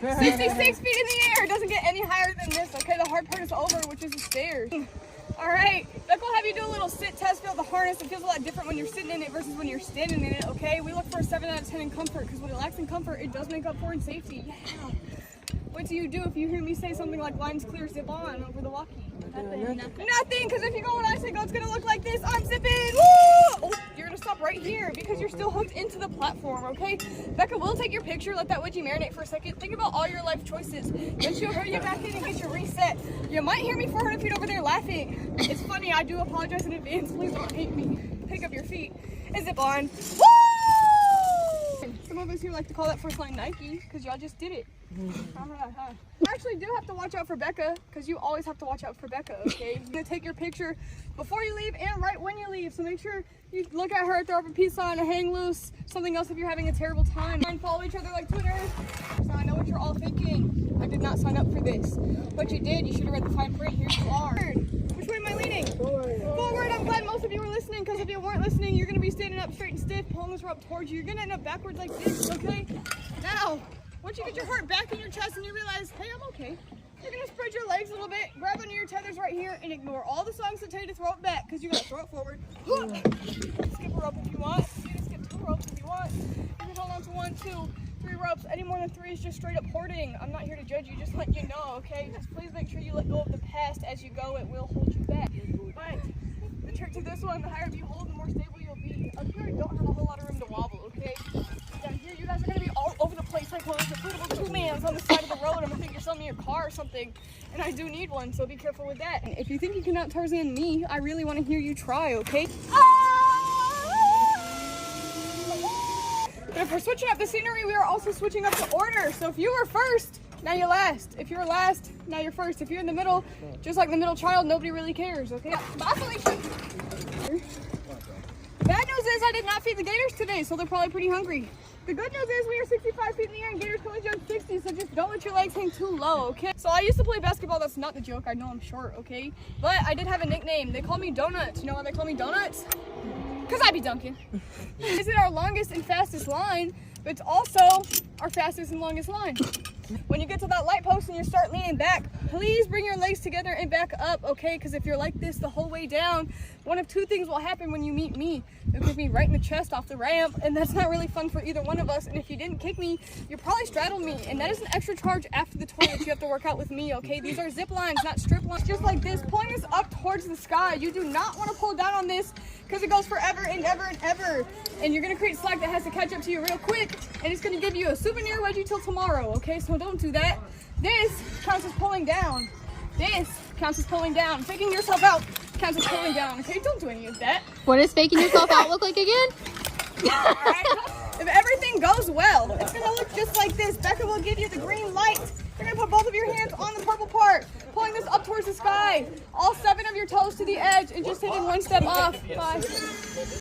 66 feet in the air. It doesn't get any higher than this, okay? The hard part is over, which is the stairs. All right, Becca will have you do a little sit test, feel the harness. It feels a lot different when you're sitting in it versus when you're standing in it, okay? We look for a 7 out of 10 in comfort, because when it lacks in comfort, it does make up for in safety. Yeah. What do you do if you hear me say something like line's clear, zip on over the walkie? Nothing, because if you go when I say go, it's gonna look like this. I'm zipping. Woo! Oh, you're gonna stop right here because you're still hooked into the platform, okay? Becca will take your picture, let that wedgie marinate for a second. Think about all your life choices. Then she'll hurry you back in and get you reset. You might hear me 400 feet over there laughing. It's funny, I do apologize in advance. Please don't hate me. Pick up your feet and zip on. Woo! Some of us here like to call that first line Nike because y'all just did it. You actually do have to watch out for Becca because you always have to watch out for Becca, okay? You're gonna take your picture before you leave and right when you leave, so make sure you look at her, throw up a peace sign, a hang loose, something else if you're having a terrible time. And follow each other like Twitter. So I know what you're all thinking. I did not sign up for this. But you did. You should have read the fine print. Here you are. Which way am I leaning? Forward. Forward. I'm glad most of you were listening because if you weren't listening, you're going to be standing up straight and stiff, pulling this rope towards you. You're going to end up backwards like this, okay? Now, once you get your heart back in your chest and you realize, hey, I'm okay, you're going to spread your legs a little bit, grab onto your tethers right here, and ignore all the songs that tell you to throw it back because you got to throw it forward. Skip a rope if you want. You can skip 2 ropes if you want. You can hold on to 1, 2, 3 ropes. Any more than 3 is just straight up hoarding. I'm not here to judge you, just let you know, okay? Just please make sure you let go of the past as you go. It will hold you back. But the trick to this one, the higher you hold, the more stable you'll be. Up here, you don't have a whole lot of room to wobble, okay? Down here, you guys are going to be all over the place like one of those inflatable 2-mans on the side of the road. I'm going to think you're selling me a car or something, and I do need one, so be careful with that. And if you think you can out Tarzan me, I really want to hear you try, okay? But if we're switching up the scenery, we are also switching up the order. So if you were first, now you're last. If you're last, now you're first. If you're in the middle, just like the middle child, nobody really cares, okay? Bye, Felicia. Bad news is I did not feed the gators today, so they're probably pretty hungry. The good news is we are 65 feet in the air and gators can only jump 60, so just don't let your legs hang too low, okay? So I used to play basketball. That's not the joke. I know I'm short, okay? But I did have a nickname. They call me Donuts. You know why they call me Donuts? Because I be dunking. This is our longest and fastest line, but it's also our fastest and longest line. When you get to that light post and you start leaning back, please bring your legs together and back up, okay? Because if you're like this the whole way down, one of 2 things will happen when you meet me. You'll kick me right in the chest off the ramp, and that's not really fun for either one of us. And if you didn't kick me, you probably straddled me, and that is an extra charge after the toilet you have to work out with me, okay? These are zip lines, not strip lines. Just like this, pulling this up towards the sky. You do not want to pull down on this because it goes forever and ever and ever. And you're going to create slack that has to catch up to you real quick, and it's going to give you a souvenir wedgie till tomorrow, okay? So don't do that. This counts as pulling down. This counts as pulling down. Faking yourself out counts as pulling down, okay? Don't do any of that. What does faking yourself out look like again? Alright, if everything goes well, it's gonna look just like this. Becca will give you the green light. You're gonna put both of your hands on the purple part, pulling this up towards the sky. All 7 of your toes to the edge and just taking 1 step off. 5.